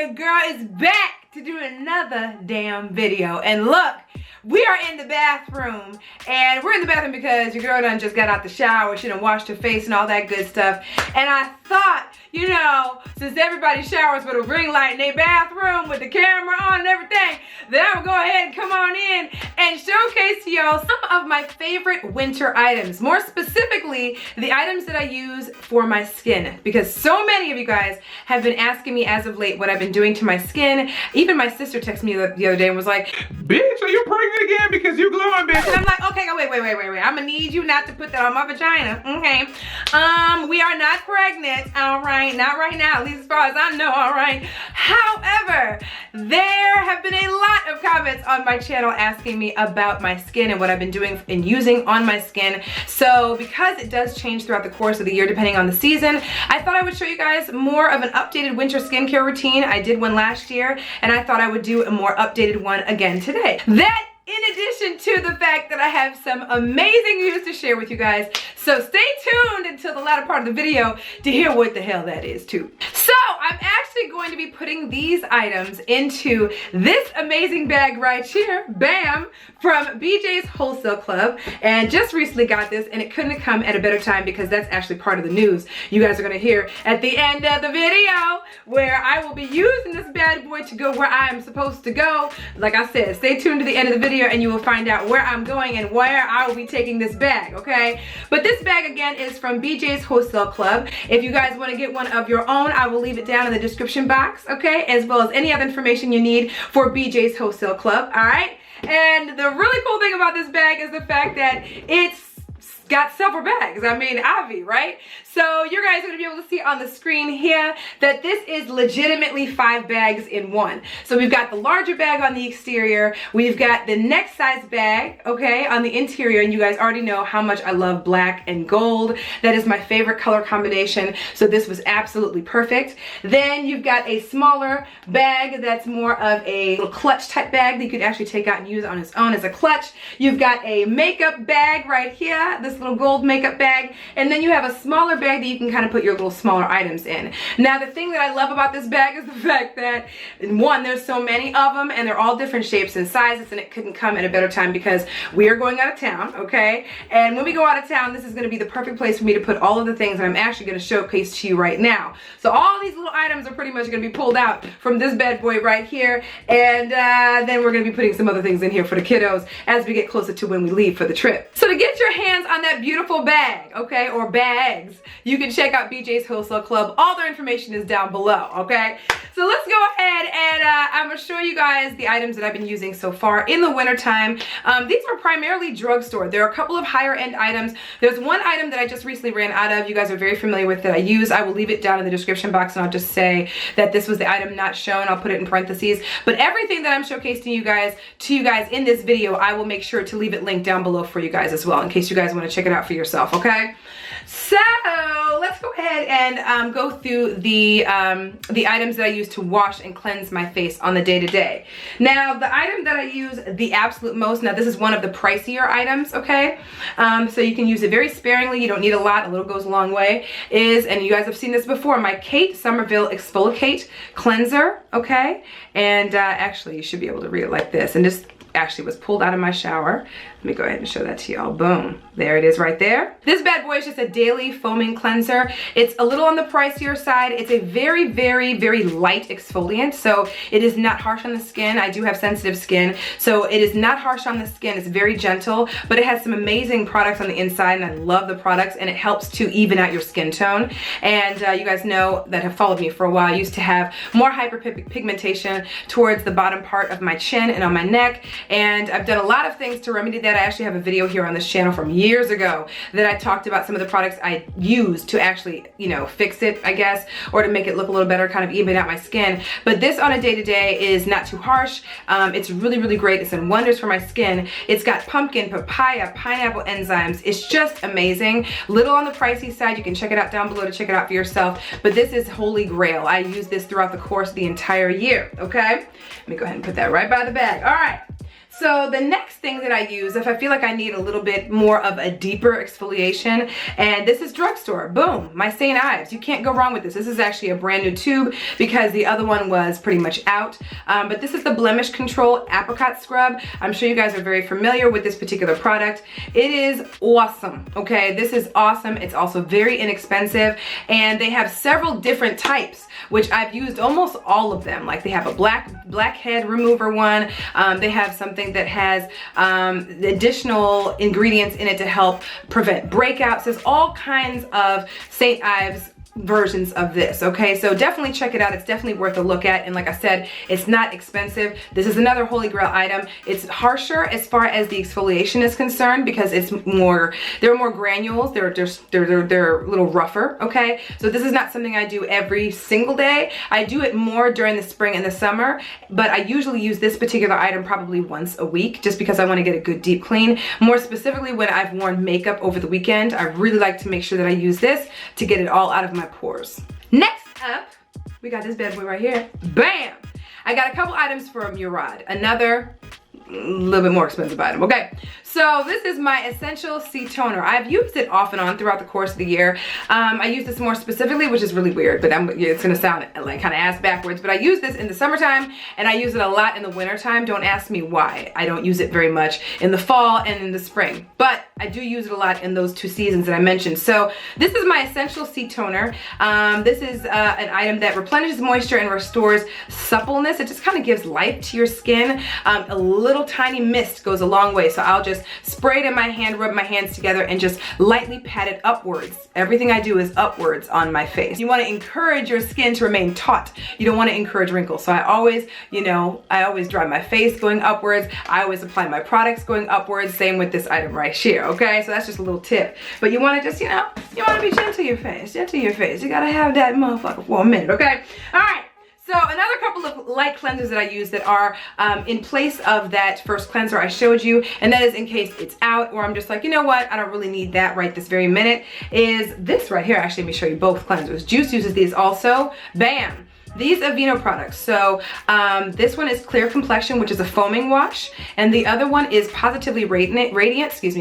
your girl is back to do another damn video. And look, we are in the bathroom, and we're in the bathroom because your girl done just got out the shower. She done washed her face and all that good stuff. And I thought, you know, since everybody showers with a ring light in their bathroom with the camera on and everything, that I would go ahead and come on in and showcase to y'all some of my favorite winter items. More specifically, the items that I use for my skin, because so many of you guys have been asking me as of late what I've been doing to my skin. Even my sister texted me the other day and was like, "Bitch, are you pregnant again? Because you glowing, bitch." And I'm like, okay, wait. I'm gonna need you not to put that on my vagina, okay? We are not pregnant, all right? Not right now, at least as far as I know, all right? However, there have been a lot of comments on my channel asking me about my skin and what I've been doing and using on my skin. So because it does change throughout the course of the year depending on the season, I thought I would show you guys more of an updated winter skincare routine. I did one last year, and I thought I would do a more updated one again today. That in addition to the fact that I have some amazing news to share with you guys. So stay tuned until the latter part of the video to hear what the hell that is too. So I'm actually going to be putting these items into this amazing bag right here, bam, from BJ's Wholesale Club. And just recently got this, and it couldn't have come at a better time because that's actually part of the news you guys are gonna hear at the end of the video, where I will be using this bad boy to go where I'm supposed to go. Like I said, stay tuned to the end of the video and you will find out where I'm going and where I will be taking this bag, okay? But this bag again is from BJ's Wholesale Club. If you guys want to get one of your own, I will leave it down in the description box, okay? As well as any other information you need for BJ's Wholesale Club, all right? And the really cool thing about this bag is the fact that it's got several bags. I mean, Avi, right? So you guys are gonna be able to see on the screen here that this is legitimately 5 bags in one. So we've got the larger bag on the exterior, we've got the next size bag, okay, on the interior, and you guys already know how much I love black and gold. That is my favorite color combination, so this was absolutely perfect. Then you've got a smaller bag that's more of a little clutch type bag that you could actually take out and use on its own as a clutch. You've got a makeup bag right here, this little gold makeup bag, and then you have a smaller bag that you can kind of put your little smaller items in. Now the thing that I love about this bag is the fact that, one, there's so many of them and they're all different shapes and sizes, and it couldn't come at a better time because we are going out of town, okay? And when we go out of town, this is going to be the perfect place for me to put all of the things that I'm actually going to showcase to you right now. So all these little items are pretty much going to be pulled out from this bad boy right here, and then we're going to be putting some other things in here for the kiddos as we get closer to when we leave for the trip. So to get your hands on that beautiful bag, okay, or bags, you can check out BJ's Wholesale Club. All their information is down below, okay? So let's go ahead and I'm gonna show you guys the items that I've been using so far in the wintertime. These are primarily drugstore. There are a couple of higher end items. There's one item that I just recently ran out of. You guys are very familiar with that I use. I will leave it down in the description box, and I'll just say that this was the item not shown. I'll put it in parentheses. But everything that I'm showcasing to you guys in this video, I will make sure to leave it linked down below for you guys as well, in case you guys want to check it out for yourself, okay? So let's go ahead and go through the items that I use to wash and cleanse my face on the day-to-day. Now, the item that I use the absolute most, now this is one of the pricier items, okay? So you can use it very sparingly. You don't need a lot. A little goes a long way. And you guys have seen this before, my Kate Somerville Exfoliate Cleanser, okay? And actually, you should be able to read it like this. And this actually was pulled out of my shower. Let me go ahead and show that to y'all. Boom. There it is right there. This bad boy is just a daily foaming cleanser. It's a little on the pricier side. It's a very, very, very light exfoliant. So it is not harsh on the skin. I do have sensitive skin. So it is not harsh on the skin. It's very gentle, but it has some amazing products on the inside, and I love the products, and it helps to even out your skin tone. And you guys know that have followed me for a while. I used to have more hyperpigmentation towards the bottom part of my chin and on my neck. And I've done a lot of things to remedy that. I actually have a video here on this channel from years ago that I talked about some of the products I used to actually, you know, fix it, I guess, or to make it look a little better, kind of even out my skin. But this on a day-to-day is not too harsh. It's really, really great. It's done wonders for my skin. It's got pumpkin, papaya, pineapple enzymes. It's just amazing. Little on the pricey side. You can check it out down below to check it out for yourself. But this is holy grail. I use this throughout the course of the entire year, okay? Let me go ahead and put that right by the bag. All right. So the next thing that I use, if I feel like I need a little bit more of a deeper exfoliation, and this is drugstore, boom, my St. Ives. You can't go wrong with this. This is actually a brand new tube because the other one was pretty much out. But this is the Blemish Control Apricot Scrub. I'm sure you guys are very familiar with this particular product. It is awesome, okay? This is awesome. It's also very inexpensive, and they have several different types, which I've used almost all of them. Like they have a blackhead remover one. They have something that has additional ingredients in it to help prevent breakouts. There's all kinds of St. Ives versions of this, okay? So definitely check it out. It's definitely worth a look at, and like I said, it's not expensive. This is another holy grail item. It's harsher as far as the exfoliation is concerned because it's more, there are more granules. They're a little rougher, okay? So this is not something I do every single day. I do it more during the spring and the summer, but I usually use this particular item probably once a week just because I want to get a good deep clean. More specifically, when I've worn makeup over the weekend, I really like to make sure that I use this to get it all out of my pores. Next up, we got this bad boy right here. Bam! I got a couple items from Murad. Another little bit more expensive item, okay? So this is my Essential C Toner. I've used it off and on throughout the course of the year. I use this more specifically, which is really weird, but it's gonna sound like kind of ass backwards, but I use this in the summertime and I use it a lot in the wintertime. Don't ask me why. I don't use it very much in the fall and in the spring, but I do use it a lot in those two seasons that I mentioned. So this is my Essential C Toner. This is an item that replenishes moisture and restores suppleness. It just kind of gives life to your skin. A little tiny mist goes a long way, so I'll just spray it in my hand, rub my hands together, and just lightly pat it upwards. Everything I do is upwards on my face. You want to encourage your skin to remain taut. You don't want to encourage wrinkles. So I always, I always dry my face going upwards. I always apply my products going upwards. Same with this item right here, okay? So that's just a little tip. But you want to just, you want to be gentle your face, gentle your face. You got to have that motherfucker for a minute, okay? All right. So another couple of light cleansers that I use that are in place of that first cleanser I showed you, and that is in case it's out or I'm just like, you know what, I don't really need that right this very minute, is this right here. Actually, let me show you both cleansers. Juice uses these also. Bam! These Aveeno products. So this one is Clear Complexion, which is a foaming wash, and the other one is Positively Radiant,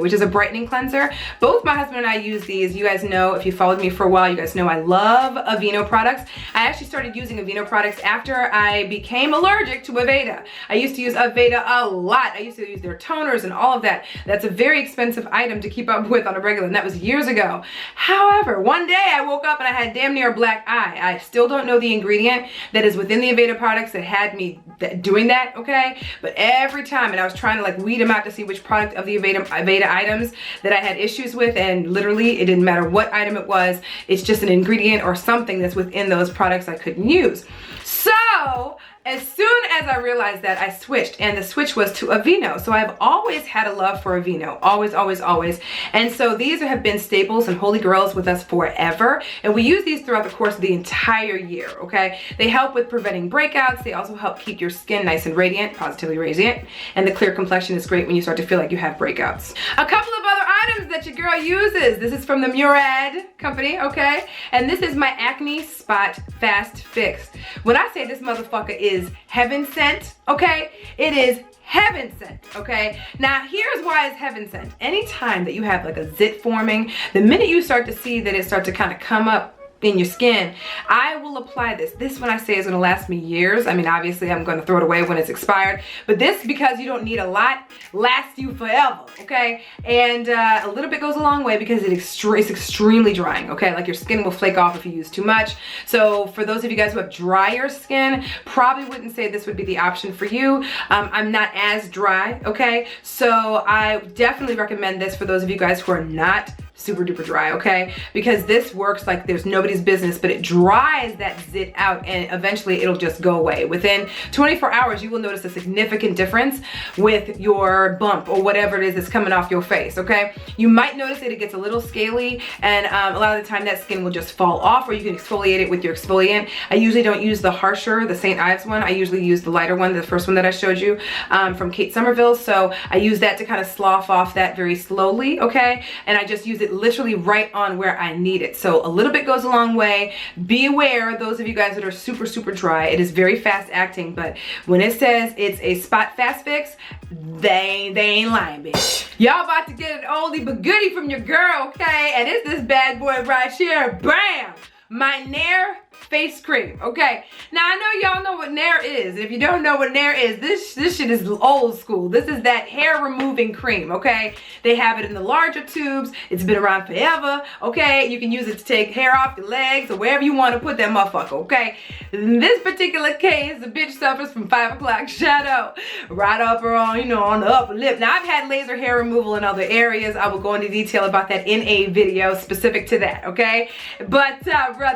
which is a brightening cleanser. Both my husband and I use these. You guys know, if you followed me for a while, you guys know I love Aveeno products. I actually started using Aveeno products after I became allergic to Aveda. I used to use Aveda a lot. I used to use their toners and all of that. That's a very expensive item to keep up with on a regular, and that was years ago. However, one day I woke up and I had damn near a black eye. I still don't know the ingredient that is within the Aveeno products that had me doing that, okay? But every time, and I was trying to like weed them out to see which product of the Aveeno items that I had issues with, and literally it didn't matter what item it was, it's just an ingredient or something that's within those products I couldn't use. So as soon as I realized that, I switched, and the switch was to Aveeno. So I've always had a love for Aveeno, always, always, always. And so these have been staples and holy grails with us forever. And we use these throughout the course of the entire year, okay? They help with preventing breakouts. They also help keep your skin nice and radiant, positively radiant. And the Clear Complexion is great when you start to feel like you have breakouts. A couple of other items that your girl uses. This is from the Murad company, okay? And this is my Acne Spot Fast Fix. When I say this motherfucker is heaven sent, okay? It is heaven sent, okay? Now, here's why it's heaven sent. Anytime that you have like a zit forming, the minute you start to see that it starts to kind of come up in your skin, I will apply this. This, when I say, is gonna last me years. I mean, obviously I'm gonna throw it away when it's expired, but this, because you don't need a lot, lasts you forever, okay? And a little bit goes a long way because it's extremely drying, okay? Like your skin will flake off if you use too much. So for those of you guys who have drier skin, probably wouldn't say this would be the option for you. I'm not as dry, okay? So I definitely recommend this for those of you guys who are not super duper dry, okay? Because this works like there's nobody's business, but it dries that zit out and eventually it'll just go away. Within 24 hours, you will notice a significant difference with your bump or whatever it is that's coming off your face, okay? You might notice that it gets a little scaly, and a lot of the time that skin will just fall off, or you can exfoliate it with your exfoliant. I usually don't use the harsher, the St. Ives one. I usually use the lighter one, the first one that I showed you from Kate Somerville. So I use that to kind of slough off that very slowly, okay? And I just use it literally right on where I need it. So a little bit goes a long way. Be aware, those of you guys that are super, super dry, it is very fast acting, but when it says it's a spot fast fix, they ain't lying, bitch. Y'all about to get an oldie but goodie from your girl, okay? And it's this bad boy right here, bam! My Nair face cream, okay? Now I know y'all know what Nair is. If you don't know what Nair is, this shit is old school. This is that hair removing cream, okay? They have it in the larger tubes. It's been around forever, okay? You can use it to take hair off your legs or wherever you want to put that motherfucker, okay? In this particular case, the bitch suffers from 5 o'clock shadow right up around, you know, on the upper lip. Now I've had laser hair removal in other areas. I will go into detail about that in a video specific to that, okay? But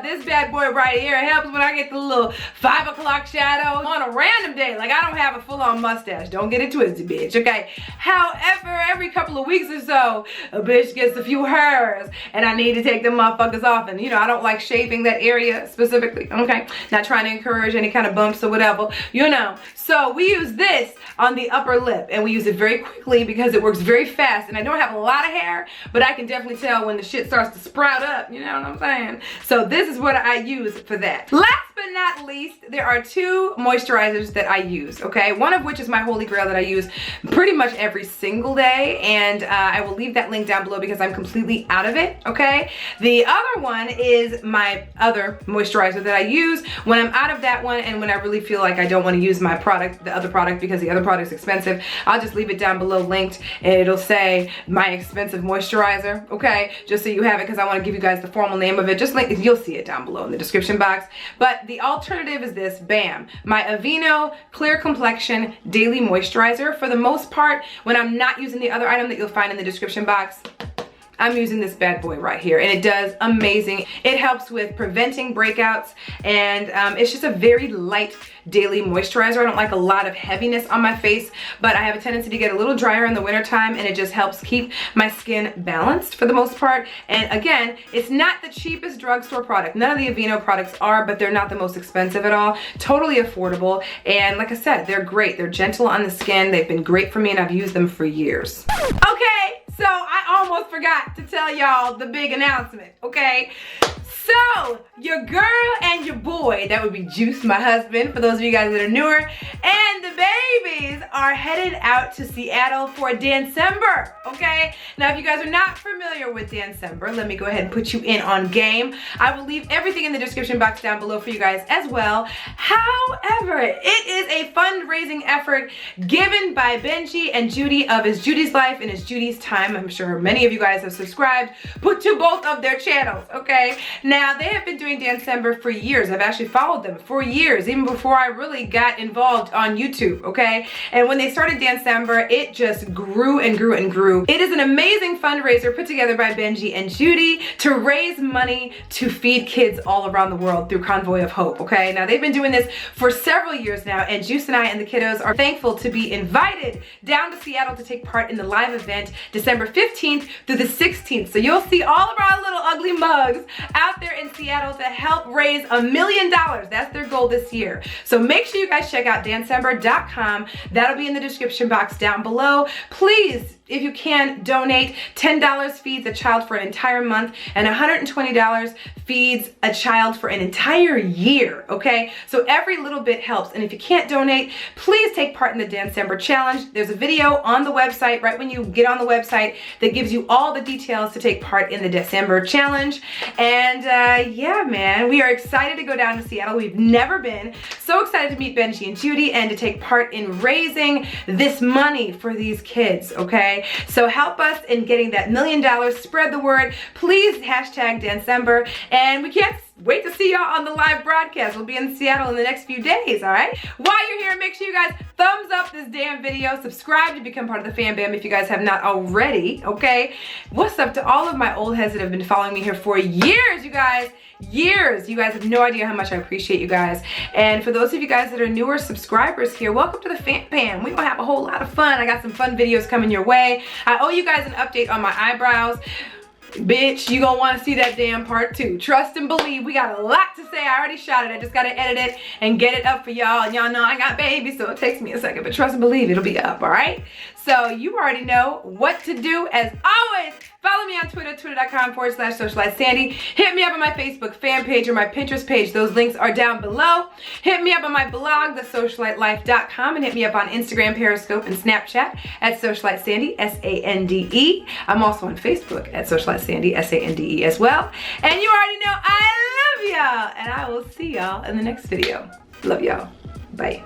this bad boy right here helps when I get the little 5 o'clock shadow on a random day. Like, I don't have a full-on mustache. Don't get it twisted, bitch, okay? However, every couple of weeks or so, a bitch gets a few hairs, and I need to take them motherfuckers off. And, you know, I don't like shaving that area specifically, okay? Not trying to encourage any kind of bumps or whatever, you know. So we use this on the upper lip, and we use it very quickly because it works very fast. And I don't have a lot of hair, but I can definitely tell when the shit starts to sprout up, you know what I'm saying? So this is what I use for that. Last but not least, there are 2 moisturizers that I use, okay? One of which is my holy grail that I use pretty much every single day, and I will leave that link down below because I'm completely out of it, okay? The other one is my other moisturizer that I use when I'm out of that one and when I really feel like I don't want to use my product, the other product, because the other product's expensive. I'll just leave it down below linked, and it'll say my expensive moisturizer, okay? Just so you have it, because I want to give you guys the formal name of it. Just like, you'll see it down below in the description box. But the alternative is this, bam, my Aveeno Clear Complexion Daily Moisturizer. For the most part, when I'm not using the other item that you'll find in the description box, I'm using this bad boy right here, and it does amazing. It helps with preventing breakouts, and it's just a very light daily moisturizer. I don't like a lot of heaviness on my face, but I have a tendency to get a little drier in the wintertime, and it just helps keep my skin balanced for the most part. And again, it's not the cheapest drugstore product. None of the Aveeno products are, but they're not the most expensive at all. Totally affordable, and like I said, they're great. They're gentle on the skin. They've been great for me, and I've used them for years. Okay, so I almost forgot to tell y'all the big announcement, okay? So, your girl and your boy, that would be Juice, my husband, for those of you guys that are newer, and the babies are headed out to Seattle for December, okay? Now, if you guys are not familiar with December, let me go ahead and put you in on game. I will leave everything in the description box down below for you guys as well. However, it is a fundraising effort given by Benji and Judy of It's Judy's Life and It's Judy's Time. I'm sure many of you guys have subscribed to both of their channels, okay? Now, they have been doing December for years. I've actually followed them for years, even before I really got involved on YouTube, okay? And when they started December, it just grew and grew and grew. It is an amazing fundraiser put together by Benji and Judy to raise money to feed kids all around the world through Convoy of Hope, okay? Now, they've been doing this for several years now, and Juice and I and the kiddos are thankful to be invited down to Seattle to take part in the live event December 15th through the 16th. So you'll see all of our little ugly mugs out there in Seattle to help raise $1 million. That's their goal this year. So make sure you guys check out dancember.com. That'll be in the description box down below. Please, if you can, donate. $10 feeds a child for an entire month, and $120 feeds a child for an entire year, okay? So every little bit helps, and if you can't donate, please take part in the December challenge. There's a video on the website right when you get on the website that gives you all the details to take part in the December challenge. And yeah, man, we are excited to go down to Seattle. We've never been. So excited to meet Benji and Judy and to take part in raising this money for these kids, okay? So help us in getting that $1 million. Spread the word. Please hashtag December. And we can't wait to see y'all on the live broadcast. We'll be in Seattle in the next few days, all right? While you're here, make sure you guys thumbs up this damn video. Subscribe to become part of the fan bam if you guys have not already, okay? What's up to all of my old heads that have been following me here for years, you guys? Years. You guys have no idea how much I appreciate you guys. And for those of you guys that are newer subscribers here, welcome to the fan bam. We're gonna have a whole lot of fun. I got some fun videos coming your way. I owe you guys an update on my eyebrows. Bitch, you gonna want to see that damn part 2. Trust and believe, we got a lot to say. I already shot it. I just gotta edit it and get it up for y'all. And y'all know I got babies, so it takes me a second. But trust and believe, it'll be up, all right? So you already know what to do. As always, Follow me on Twitter, twitter.com/socialitesandy. Hit me up on my Facebook fan page or my Pinterest page. Those links are down below. Hit me up on my blog, TheSocialiteLife.com, and hit me up on Instagram, Periscope, and Snapchat at SocialiteSandy, SANDE. I'm also on Facebook at SocialiteSandy, SANDE as well. And you already know I love y'all, and I will see y'all in the next video. Love y'all. Bye.